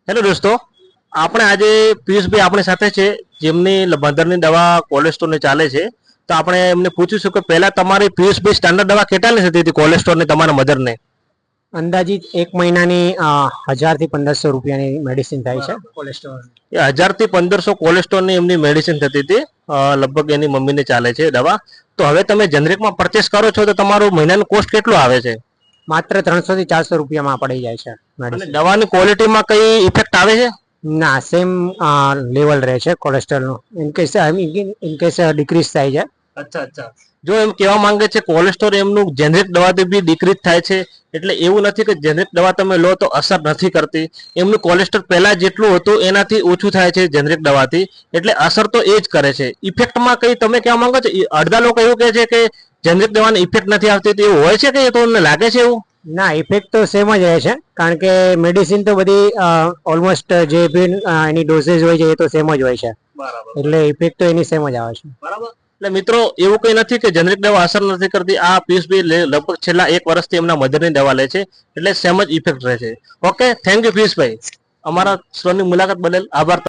Hello દોસ્તો, આપણે આજે પિયુષભાઈ આપણી સાથે છે, જેમની મધરની દવા કોલેસ્ટ્રોલની ચાલે છે. તો આપણે એમને પૂછીશું કે પહેલા તમારી પિયુષભાઈ સ્ટાન્ડર્ડ દવા કેટલાની થતી હતી કોલેસ્ટ્રોલની તમારા મધરને? અંદાજિત એક મહિનાની 1000 થી 1500 રૂપિયાની મેડિસિન થાય છે કોલેસ્ટ્રોલ. એ 1000 થી 1500 કોલેસ્ટ્રોલની એમની મેડિસિન થતી હતી. લગભગ એની મમ્મીને ચાલે છે દવા. તો હવે તમે જનરિકમાં પરચેસ કરો છો તો તમારું મહિનાનું કોસ્ટ કેટલું આવે છે? માત્ર 300 થી 400 રૂપિયામાં પડી જાય છે અને મેડિસિન. દવાની ક્વોલિટીમાં કઈ ઇફેક્ટ આવે છે? ના, સેમ લેવલ રહે છે કોલેસ્ટ્રોલનું. ઇન કેસ ડિક્રીઝ થાય છે. અચ્છા. જો એમ કહેવા માંગે છે કોલેસ્ટ્રોલ એમનું જેનરિક દવાથી બી ડિક્રીઝ થાય છે, એટલે એવું નથી કે જેનરિક દવા તમે લો તો અસર નથી કરતી. એમનું કોલેસ્ટ્રોલ પહેલા જેટલું હતું એનાથી ઓછું થાય છે જેનરિક દવાથી, એટલે અસર તો એ જ કરે છે. ઇફેક્ટમાં કઈ તમે કહેવા માંગો છો? અડધા લોકો એવું કહે છે કે જેનરિક દવાની ઇફેક્ટ નથી આવતી, તો એવું હોય છે કે તમને લાગે છે એવું? ના, ઇફેક્ટ તો સેમ જ રહે છે, કારણ કે મેડિસિન તો બધી ઓલમોસ્ટ જે બી એની ડોઝેજ હોય છે એ તો સેમ જ હોય છે. એટલે ઇફેક્ટ તો એની સેમ જ આવે છે. બરાબર. એટલે મિત્રો એવું કઈ નથી કે જેનરિક દવા અસર નથી કરતી. આ પિયુષભાઈ લગભગ છેલ્લા 1 વર્ષથી એમના મધરની દવા લે છે, એટલે સેમ જ ઇફેક્ટ રહે છે. ઓકે, થેન્ક યુ પિયુષભાઈ, અમારા સ્ટોરની મુલાકાત બદલ આભાર.